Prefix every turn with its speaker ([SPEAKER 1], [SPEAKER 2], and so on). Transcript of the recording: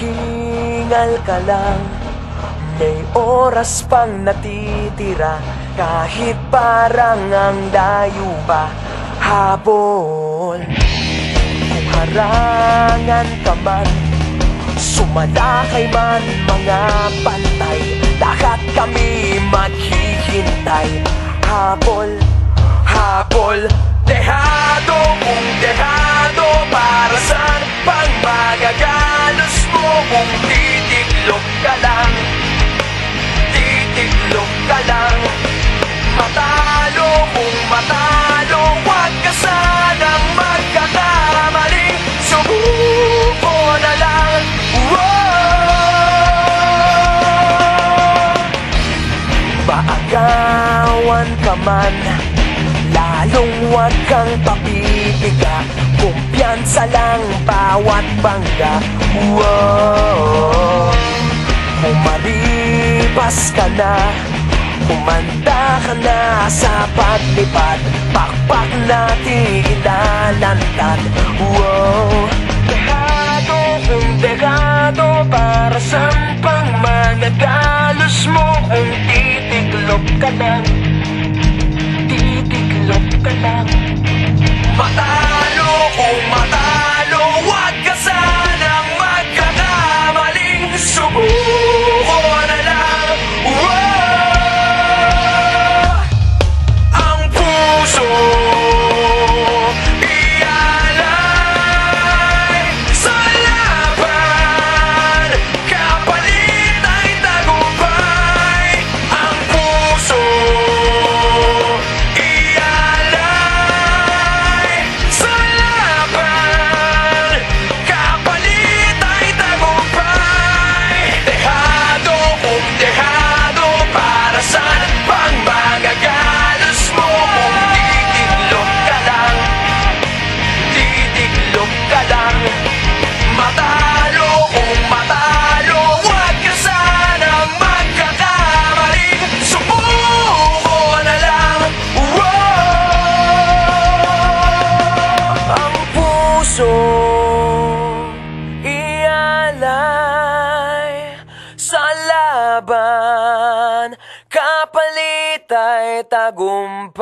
[SPEAKER 1] Maghingal ka lang, may oras pang natitira, kahit parang ang layo pa. Habol, kung harangan ka man, sumalakay man mga bantay, lahat kami maghihintay. Habol, habol, dehado kung dehado, para saan pang magagalos mo kung titiklop ka lang, titiklop ka lang. Matalo kung matalo, huwag ka sanang magkakamali, subuko na lang. Maagawan ka man, lalong huwag kang papipiga, kumpiyansa lang bawat bangga. Kung maripas ka na, kumanda ka na sa paglipad, pakpak natin ilalantad. Dehado kung dehado, para saan pang magagalos mo kung titiklop ka lang, titiklop ka lang. Matalo kung matalo, huwag ka sanang magkakamaling, subuko na lang. Ang puso ialay sa laban, kapalit ay tagumpay. Ang puso ialay sa laban, kapalit ay tagumpay. Dehado kung dehado, para saan pang magagalos mo kung titiklop ka lang, titiklop ka lang. Matalo kung matalo, huwag ka sanang magkakamali, subuko na lang. Ang puso ialay sa laban, kapalit ay tagumpay.